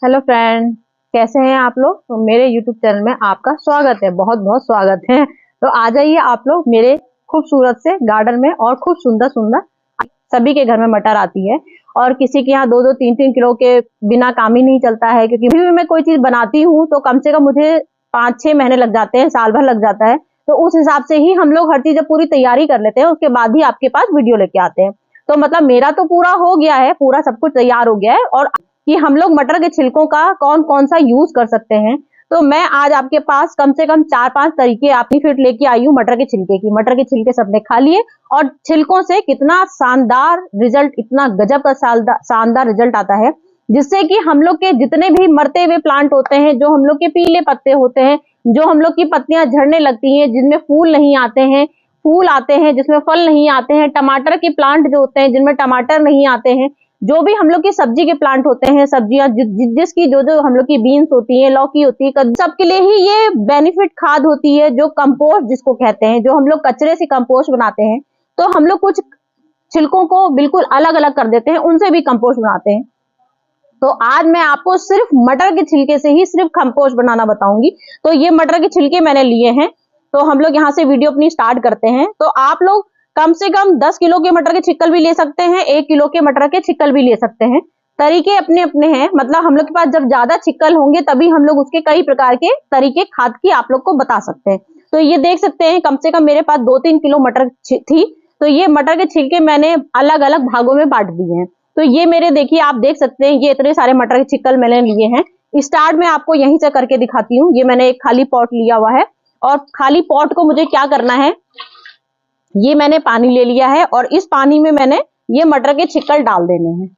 Hello friend, कैसे हैं आप लोग। तो मेरे यूट्यूब चैनल में आपका स्वागत है, बहुत बहुत स्वागत है। तो आ जाइए आप लोग मेरे खूबसूरत से गार्डन में। और खूब सुंदर सुंदर सभी के घर में मटर आती है और किसी के यहाँ 2-2, 3-3 किलो के बिना काम ही नहीं चलता है। क्योंकि भी मैं कोई चीज बनाती हूँ तो कम से कम मुझे 5-6 महीने लग जाते हैं, साल भर लग जाता है। तो उस हिसाब से ही हम लोग हर चीज पूरी तैयारी कर लेते हैं, उसके बाद ही आपके पास वीडियो लेके आते हैं। तो मतलब मेरा तो पूरा हो गया है, पूरा सब कुछ तैयार हो गया है। और कि हम लोग मटर के छिलकों का कौन कौन सा यूज कर सकते हैं, तो मैं आज आपके पास कम से कम 4-5 तरीके अपनी फिट लेके आई हूँ मटर के छिलके की। मटर के छिलके सबने खा लिए और छिलकों से कितना शानदार रिजल्ट, इतना गजब का शानदार रिजल्ट आता है, जिससे कि हम लोग के जितने भी मरते हुए प्लांट होते हैं, जो हम लोग के पीले पत्ते होते हैं, जो हम लोग की पत्तियां झड़ने लगती हैं, जिनमें फूल नहीं आते हैं, फूल आते हैं जिसमें फल नहीं आते हैं, टमाटर के प्लांट जो होते हैं जिनमें टमाटर नहीं आते हैं, जो भी हम लोग की सब्जी के प्लांट होते हैं, सब्जियां जिसकी जो हम लोग की बीन्स होती है, लौकी होती है, सबके लिए ही ये बेनिफिट खाद होती है, जो कंपोस्ट जिसको कहते हैं, जो हम लोग कचरे से कंपोस्ट बनाते हैं। तो हम लोग कुछ छिलकों को बिल्कुल अलग अलग कर देते हैं, उनसे भी कंपोस्ट बनाते हैं। तो आज मैं आपको सिर्फ मटर के छिलके से ही सिर्फ कंपोस्ट बनाना बताऊंगी। तो ये मटर के छिलके मैंने लिए हैं, तो हम लोग यहाँ से वीडियो अपनी स्टार्ट करते हैं। तो आप लोग कम से कम 10 किलो के मटर के छिक्कल भी ले सकते हैं, 1 किलो के मटर के छिक्कल भी ले सकते हैं। तरीके अपने अपने हैं, मतलब हम लोग के पास जब ज्यादा छिक्कल होंगे तभी हम लोग उसके कई प्रकार के तरीके खाद की आप लोग को बता सकते हैं। तो ये देख सकते हैं, कम से कम मेरे पास 2-3 किलो मटर थी। तो ये मटर के छिलके मैंने अलग अलग भागों में बांट दिए हैं। तो ये मेरे देखिए, आप देख सकते हैं, ये इतने सारे मटर के छिक्कल मैंने लिए हैं। स्टार्ट में आपको यहीं से करके दिखाती हूँ। ये मैंने एक खाली पॉट लिया हुआ है और खाली पॉट को मुझे क्या करना है, ये मैंने पानी ले लिया है और इस पानी में मैंने ये मटर के छिक्कल डाल देने हैं।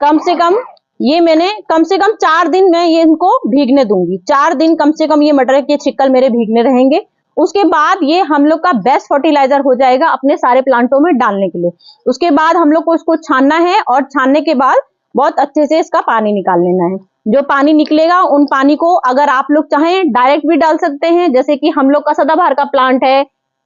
कम से कम ये मैंने कम से कम 4 दिन मैं ये इनको भीगने दूंगी। 4 दिन कम से कम ये मटर के छिक्कल मेरे भीगने रहेंगे। उसके बाद ये हम लोग का बेस्ट फर्टिलाइजर हो जाएगा अपने सारे प्लांटों में डालने के लिए। उसके बाद हम लोग को इसको छानना है और छानने के बाद बहुत अच्छे से इसका पानी निकाल लेना है। जो पानी निकलेगा उन पानी को अगर आप लोग चाहें डायरेक्ट भी डाल सकते हैं, जैसे कि हम लोग का सदाबहार का प्लांट है,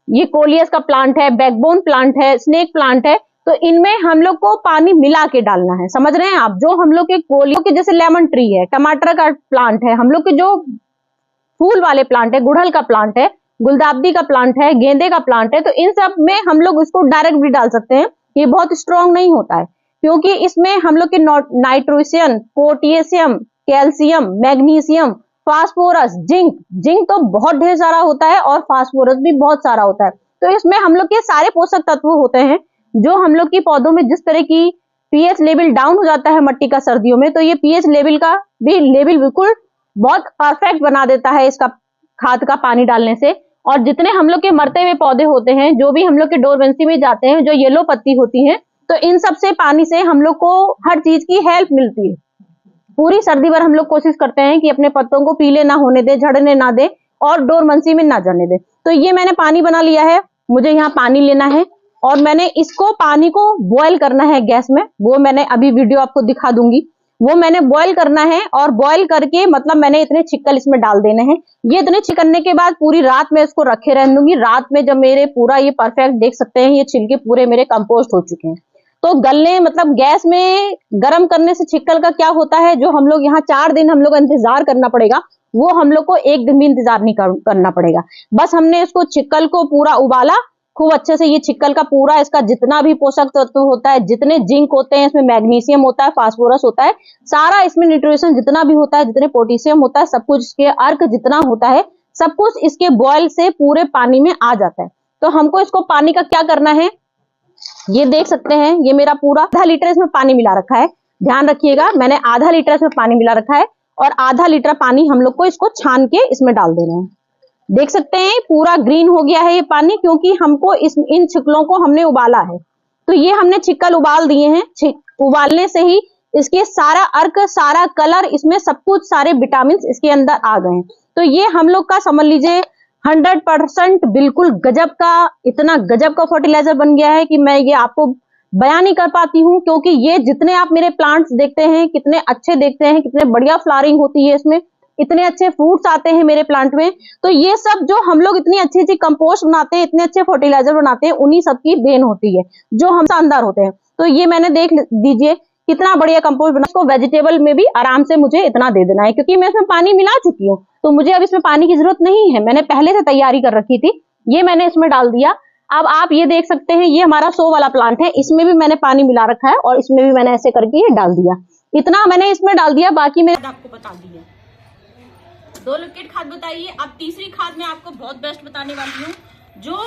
ये कोलियस का प्लांट है, बैकबोन प्लांट है, स्नेक प्लांट है। तो इनमें हम लोग को पानी मिला के डालना है, समझ रहे हैं आप। जो हम लोग के कोलियों के जैसे लेमन ट्री है, टमाटर का प्लांट है, हम लोग के जो फूल वाले प्लांट है, गुड़हल का प्लांट है, गुलदाबदी का प्लांट है, गेंदे का प्लांट है, तो इन सब में हम लोग इसको डायरेक्ट भी डाल सकते हैं। ये बहुत स्ट्रॉन्ग नहीं होता है क्योंकि इसमें हम लोग के nitrogen, potassium, calcium, magnesium, phosphorus, zinc तो बहुत ढेर सारा होता है और फास्फोरस भी बहुत सारा होता है। तो इसमें हम लोग के सारे पोषक तत्व होते हैं जो हम लोग की पौधों में, जिस तरह की पीएच लेवल डाउन हो जाता है मट्टी का सर्दियों में, तो ये पीएच लेवल का भी लेवल बिल्कुल बहुत परफेक्ट बना देता है इसका खाद का पानी डालने से। और जितने हम लोग के मरते हुए पौधे होते हैं, जो भी हम लोग के डोरमेंसी में जाते हैं, जो येलो पत्ती होती है, तो इन सब से पानी से हम लोग को हर चीज की हेल्प मिलती है। पूरी सर्दी भर हम लोग कोशिश करते हैं कि अपने पत्तों को पीले ना होने दे, झड़ने ना दे और डोरमेंसी में ना जाने दे। तो ये मैंने पानी बना लिया है, मुझे यहाँ पानी लेना है और मैंने इसको पानी को बॉयल करना है गैस में। वो मैंने अभी वीडियो आपको दिखा दूंगी। वो मैंने बॉयल करना है और बॉयल करके मतलब मैंने इतने छिक्कल इसमें डाल देने हैं। ये इतने छिकलने के बाद पूरी रात में इसको रखे रहने दूंगी। रात में जब मेरे पूरा ये परफेक्ट देख सकते हैं, ये छिलके पूरे मेरे कंपोस्ट हो चुके हैं, तो गलने मतलब गैस में गर्म करने से छिक्कल का क्या होता है, जो हम लोग यहाँ 4 दिन हम लोग इंतजार करना पड़ेगा, वो हम लोग को 1 दिन भी इंतजार नहीं करना पड़ेगा। बस हमने इसको छिक्कल को पूरा उबाला खूब अच्छे से। ये छिक्कल का पूरा इसका जितना भी पोषक तत्व होता है, जितने जिंक होते हैं इसमें, मैग्नीशियम होता है, फास्फोरस होता है, सारा इसमें न्यूट्रिशन जितना भी होता है, जितने पोटेशियम होता है, सब कुछ इसके अर्क जितना होता है, सब कुछ इसके बॉयल से पूरे पानी में आ जाता है। तो हमको इसको पानी का क्या करना है, ये देख सकते हैं, ये मेरा पूरा आधा लीटर इसमें पानी मिला रखा है। ध्यान रखिएगा, मैंने आधा लीटर इसमें पानी मिला रखा है और आधा लीटर पानी हम लोग को इसको छान के इसमें डाल देना है। देख सकते हैं पूरा ग्रीन हो गया है ये पानी, क्योंकि हमको इन छिक्कलों को हमने उबाला है। तो ये हमने छिक्कल उबाल दिए हैं। उबालने से ही इसके सारा अर्क, सारा कलर, इसमें सब कुछ, सारे विटामिन इसके अंदर आ गए हैं। तो ये हम लोग का समझ लीजिए 100% बिल्कुल गजब का, इतना गजब का फर्टिलाइजर बन गया है कि मैं ये आपको बयान नहीं कर पाती हूँ। क्योंकि ये जितने आप मेरे प्लांट्स देखते हैं, कितने अच्छे देखते हैं, कितने बढ़िया फ्लावरिंग होती है इसमें, इतने अच्छे फ्रूट्स आते हैं मेरे प्लांट में। तो ये सब जो हम लोग इतनी अच्छी अच्छी कंपोस्ट बनाते हैं, इतने अच्छे फर्टिलाइजर बनाते हैं, उन्हीं सब की देन होती है, जो हम शानदार होते हैं। तो ये मैंने देख दीजिए, कितना बढ़िया कंपोस्ट बना। इसको वेजिटेबल में भी आराम से मुझे इतना दे देना है, क्योंकि मैं इसमें पानी मिला चुकी हूँ, तो मुझे अब इसमें पानी की जरूरत नहीं है। मैंने पहले से तैयारी कर रखी थी, ये मैंने इसमें डाल दिया। अब आप ये देख सकते हैं, ये हमारा 100 वाला प्लांट है, इसमें भी मैंने पानी मिला रखा है और इसमें भी मैंने ऐसे करके ये डाल दिया। इतना मैंने इसमें डाल दिया, बाकी मैं आपको बता दी है। 2 लिक्विड खाद बताइए। अब तीसरी खाद मैं आपको बहुत बेस्ट बताने वाली हूँ, जो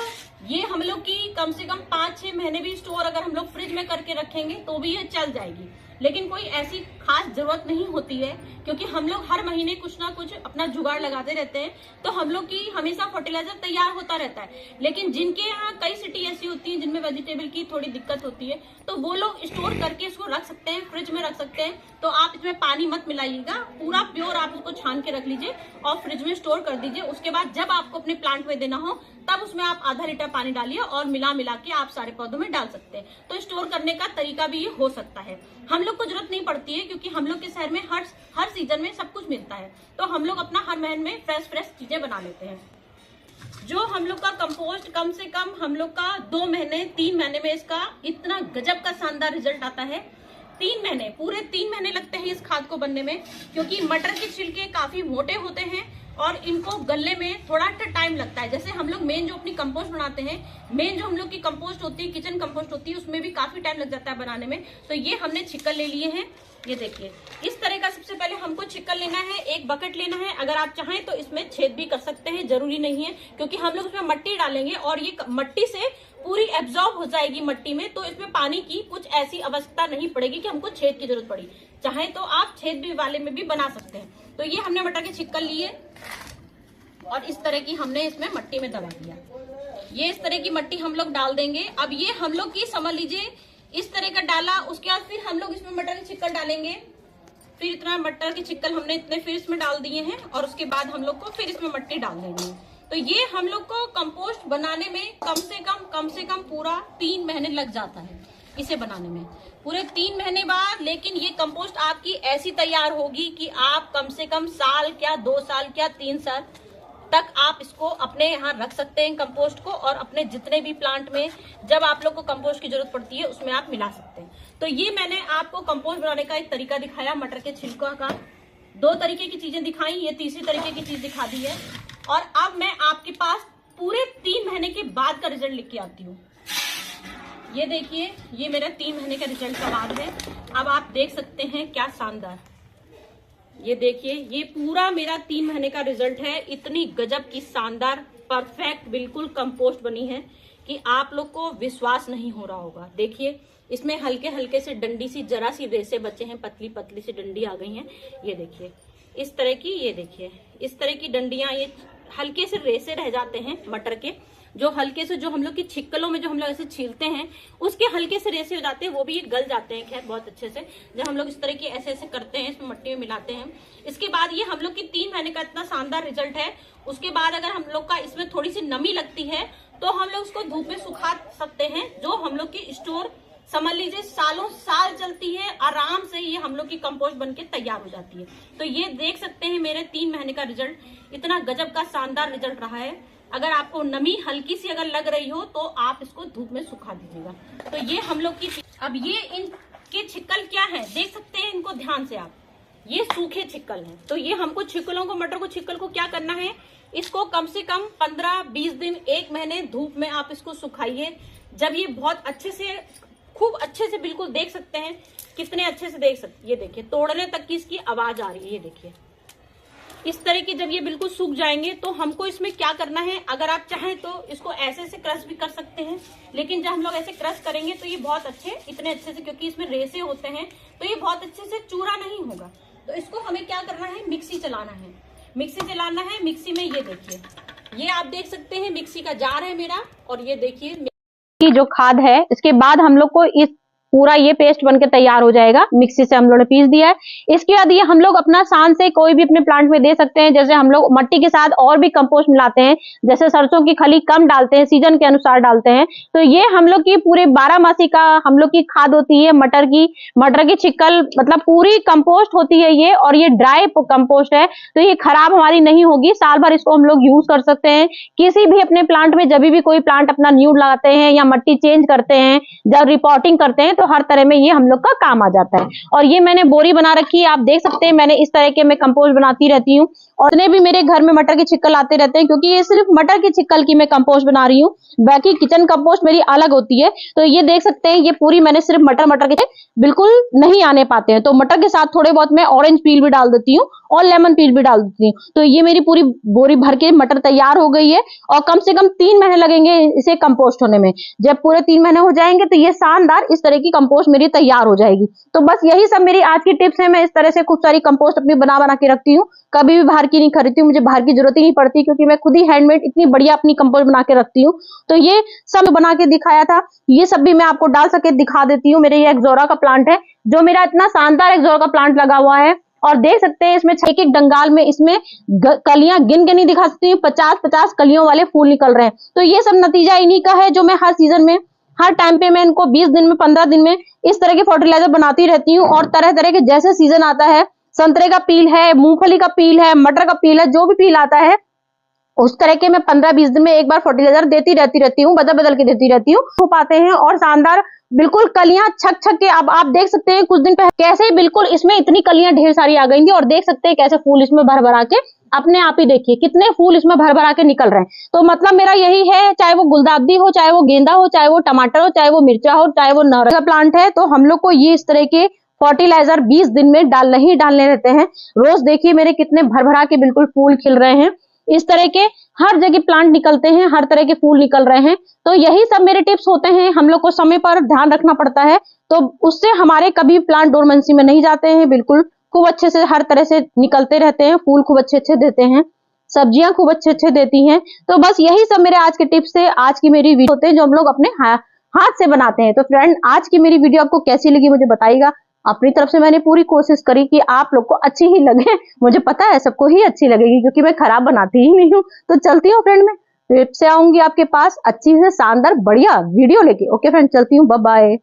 ये हम लोग की कम से कम 5-6 महीने भी स्टोर अगर हम लोग फ्रिज में करके रखेंगे तो भी ये चल जाएगी। लेकिन कोई ऐसी खास जरूरत नहीं होती है, क्योंकि हम लोग हर महीने कुछ ना कुछ अपना जुगाड़ लगाते रहते हैं, तो हम लोग की हमेशा फर्टिलाइजर तैयार होता रहता है। लेकिन जिनके यहाँ कई सिटी ऐसी होती है जिनमें वेजिटेबल की थोड़ी दिक्कत होती है, तो वो लोग स्टोर करके इसको रख सकते हैं, फ्रिज में रख सकते हैं। तो आप इसमें पानी मत मिलाइएगा, पूरा प्योर आप इसको छान के रख लीजिए और फ्रिज में स्टोर कर दीजिए। उसके बाद जब आपको अपने प्लांट में देना हो तब उसमें आप आधा लीटर पानी डालिए और मिला के आप सारे पौधों में डाल सकते हैं। तो स्टोर करने का तरीका भी ये हो सकता है। हम लोग को जरूरत नहीं पड़ती है, क्योंकि हम लोग के शहर में हर सीजन में सब कुछ मिलता है, तो हम लोग अपना हर महीने में फ्रेश चीजें बना लेते हैं। जो हम लोग का कंपोस्ट कम से कम हम लोग का 2 महीने 3 महीने में इसका इतना गजब का शानदार रिजल्ट आता है। 3 महीने, पूरे 3 महीने लगते हैं इस खाद को बनने में, क्योंकि मटर के छिलके काफी मोटे होते हैं और इनको गलने में थोड़ा टाइम लगता है। जैसे हम लोग मेन जो अपनी कंपोस्ट बनाते हैं, मेन जो हम लोग की कंपोस्ट होती है, किचन कंपोस्ट होती है, उसमें भी काफी टाइम लग जाता है बनाने में। तो ये हमने छिक्कल ले लिए हैं, ये देखिए इस तरह का। सबसे पहले हमको छिक्कल लेना है, एक बकेट लेना है। अगर आप चाहें तो इसमें छेद भी कर सकते हैं, जरूरी नहीं है, क्योंकि हम लोग इसमें मट्टी डालेंगे और ये मट्टी से पूरी एब्जॉर्ब हो जाएगी मट्टी में, तो इसमें पानी की कुछ ऐसी आवश्यकता नहीं पड़ेगी कि हमको छेद की जरूरत पड़ी। चाहे तो आप छेद भी वाले में भी बना सकते हैं। तो ये हमने मटर के छिक्कल लिए और इस तरह की हमने इसमें मट्टी में दबा दिया। ये इस तरह की मट्टी हम लोग डाल देंगे। अब ये हम लोग की समझ लीजिए इस तरह का डाला, उसके बाद फिर हम लोग इसमें मटर के छिक्कल डालेंगे। फिर इतना मटर के छिक्कल हमने इतने फिर इसमें डाल दिए हैं और उसके बाद हम लोग को फिर इसमें मट्टी डाल देनी है। तो ये हम लोग को कंपोस्ट बनाने में कम से कम पूरा 3 महीने लग जाता है इसे बनाने में, पूरे 3 महीने बाद। लेकिन ये कंपोस्ट आपकी ऐसी तैयार होगी कि आप कम से कम साल क्या 2 साल क्या 3 साल तक आप इसको अपने यहाँ रख सकते हैं कंपोस्ट को, और अपने जितने भी प्लांट में जब आप लोग को कंपोस्ट की जरूरत पड़ती है उसमें आप मिला सकते हैं। तो ये मैंने आपको कंपोस्ट बनाने का एक तरीका दिखाया, मटर के छिलका का 2 तरीके की चीजें दिखाई, ये तीसरी तरीके की चीज दिखा दी है। और अब मैं आपके पास पूरे 3 महीने के बाद का रिजल्ट लेके आती हूँ। ये देखिए, ये मेरा 3 महीने का रिजल्ट का बाद है। अब आप देख सकते हैं क्या शानदार, ये देखिए, ये पूरा मेरा 3 महीने का रिजल्ट है। इतनी गजब की शानदार परफेक्ट बिल्कुल कंपोस्ट बनी है कि आप लोग को विश्वास नहीं हो रहा होगा। देखिए, इसमें हल्के हल्के से डंडी सी जरा सी रेसे बचे हैं, पतली पतली सी डंडी आ गई हैं। ये देखिए इस तरह की, ये देखिए इस तरह की डंडियां, ये हल्के से रेसे रह जाते हैं मटर के, जो हल्के से, जो हम लोग की छिक्कलों में जो हम लोग ऐसे छीलते हैं उसके हल्के से रेसे हो जाते हैं, वो भी ये गल जाते हैं। खैर बहुत अच्छे से जब हम लोग इस तरह की ऐसे ऐसे करते हैं, इसमें मट्टी में मिलाते हैं। इसके बाद ये हम लोग की 3 महीने का इतना शानदार रिजल्ट है। उसके बाद अगर हम लोग का इसमें थोड़ी सी नमी लगती है तो हम लोग उसको धूप में सुखा सकते हैं, जो हम लोग की स्टोर समझ लीजिए सालों साल चलती है आराम से। ये हम लोग की कंपोस्ट बनके तैयार हो जाती है। तो ये देख सकते हैं मेरे 3 महीने का रिजल्ट, इतना गजब का शानदार रिजल्ट रहा है। अगर आपको नमी हल्की सी अगर लग रही हो तो आप इसको धूप में सुखा दीजिएगा। तो ये हम लोग की, अब ये इनके छिक्कल क्या है देख सकते हैं इनको ध्यान से आप, ये सूखे छिक्कल हैं। तो ये हमको छिक्कलों को, मटर को छिक्कल को क्या करना है, इसको कम से कम 15-20 दिन 1 महीने धूप में आप इसको सुखाइए। जब ये बहुत अच्छे से, खूब अच्छे से, बिल्कुल देख सकते हैं कितने अच्छे से देख सकते, ये देखिए तोड़ने तक की इसकी आवाज आ रही है। ये देखिए इस तरह की जब ये बिल्कुल सूख जाएंगे तो हमको इसमें क्या करना है, अगर आप चाहें तो इसको ऐसे से क्रश भी कर सकते हैं, लेकिन जब हम लोग ऐसे क्रश करेंगे तो ये बहुत अच्छे, इतने अच्छे से, क्योंकि इसमें रेसे होते हैं तो ये बहुत अच्छे से चूरा नहीं होगा। तो इसको हमें क्या करना है, मिक्सी चलाना है, मिक्सी चलाना है। मिक्सी में ये देखिए, ये आप देख सकते हैं मिक्सी का जार है मेरा, और ये देखिए की जो खाद है, इसके बाद हम लोग को इस पूरा ये पेस्ट बनके तैयार हो जाएगा। मिक्सी से हम लोगों ने पीस दिया है। इसके बाद ये हम लोग अपना शान से कोई भी अपने प्लांट में दे सकते हैं। जैसे हम लोग मट्टी के साथ और भी कंपोस्ट मिलाते हैं, जैसे सरसों की खली कम डालते हैं, सीजन के अनुसार डालते हैं। तो ये हम लोग की पूरे 12 मासी का हम लोग की खाद होती है, मटर की छिक्कल, मतलब पूरी कंपोस्ट होती है ये, और ये ड्राई कंपोस्ट है, तो ये खराब हमारी नहीं होगी। साल भर इसको हम लोग यूज कर सकते हैं। किसी भी अपने प्लांट में, जब भी कोई प्लांट अपना न्यू लगाते हैं या मट्टी चेंज करते हैं, जब रिपोर्टिंग करते हैं, तो हर तरह में ये हम लोग का काम आ जाता है। और ये मैंने बोरी बना रखी है, आप देख सकते हैं मैंने इस तरह के मैं कंपोस्ट बनाती रहती हूँ। और जितने भी मेरे घर में मटर की छिक्कल आते रहते हैं, क्योंकि ये सिर्फ मटर की छिक्कल की मैं कंपोस्ट बना रही हूँ, बाकी किचन कंपोस्ट मेरी अलग होती है। तो ये देख सकते हैं ये पूरी मैंने सिर्फ मटर के बिल्कुल नहीं आने पाते हैं, तो मटर के साथ थोड़े बहुत मैं ऑरेंज पील भी डाल देती हूँ और लेमन पील भी डाल देती हूँ। तो ये मेरी पूरी बोरी भर के मटर तैयार हो गई है और कम से कम 3 महीने लगेंगे इसे कंपोस्ट होने में। जब पूरे 3 महीने हो जाएंगे तो ये शानदार इस तरह की कंपोस्ट मेरी तैयार हो जाएगी। तो बस यही सब मेरी आज की टिप्स है। मैं इस तरह से खूब सारी कंपोस्ट अपनी बना के रखती हूँ, कभी भी बाहर की नहीं खरीदती हूँ, मुझे बाहर की जरूरत ही नहीं पड़ती, क्योंकि मैं खुद ही हैंडमेड इतनी बढ़िया अपनी कंपोस्ट बना के रखती हूँ। तो ये सब बना के दिखाया था, ये सब भी मैं आपको डाल सके दिखा देती हूँ। मेरे ये एक्जोरा का प्लांट है, जो मेरा इतना शानदार एक्जोरा का प्लांट लगा हुआ है, और देख सकते हैं इसमें एक डंगाल में इसमें कलियां गिन के नहीं दिखा सकती हूँ, 50-50 कलियों वाले फूल निकल रहे हैं। तो ये सब नतीजा इन्हीं का है, जो मैं हर सीजन में हर टाइम पे मैं इनको 20 दिन में 15 दिन में इस तरह के फर्टिलाइजर बनाती रहती हूँ। और तरह तरह के जैसे सीजन आता है, संतरे का पील है, मूंगफली का पील है, मटर का पील है, जो भी पील आता है उस तरह के मैं 15-20 दिन में एक बार फर्टिलाइजर देती रहती हूँ, बदल के देती रहती हूँ। हो पाते हैं और शानदार बिल्कुल कलियां छक के, अब आप देख सकते हैं कुछ दिन पहले कैसे बिल्कुल इसमें इतनी कलियां ढेर सारी आ गई थी, और देख सकते हैं कैसे फूल इसमें भर के अपने आप ही देखिए कितने फूल इसमें भर के निकल रहे हैं। तो मतलब मेरा यही है, चाहे वो गुलदाउदी हो, चाहे वो गेंदा हो, चाहे वो टमाटर हो, चाहे वो मिर्चा हो, चाहे वो नौरंग का प्लांट है, तो हम लोग को ये इस तरह के फर्टिलाइजर 20 दिन में डालने रहते हैं। रोज देखिए मेरे कितने भर के बिल्कुल फूल खिल रहे हैं। इस तरह के हर जगह प्लांट निकलते हैं, हर तरह के फूल निकल रहे हैं। तो यही सब मेरे टिप्स होते हैं। हम लोग को समय पर ध्यान रखना पड़ता है, तो उससे हमारे कभी प्लांट डोरमेंसी में नहीं जाते हैं, बिल्कुल खूब अच्छे से हर तरह से निकलते रहते हैं, फूल खूब अच्छे देते हैं, सब्जियां खूब अच्छे देती हैं। तो बस यही सब मेरे आज के टिप्स है, आज की मेरी वीडियो होते हैं जो हम लोग अपने हाथ से बनाते हैं। तो फ्रेंड, आज की मेरी वीडियो आपको कैसी लगी मुझे बताइएगा। अपनी तरफ से मैंने पूरी कोशिश करी कि आप लोग को अच्छी ही लगे, मुझे पता है सबको ही अच्छी लगेगी, क्योंकि मैं खराब बनाती ही नहीं हूँ। तो चलती हूँ फ्रेंड, मैं फिर से आऊंगी आपके पास अच्छी से शानदार बढ़िया वीडियो लेके। ओके फ्रेंड, चलती हूँ, बाय बाय।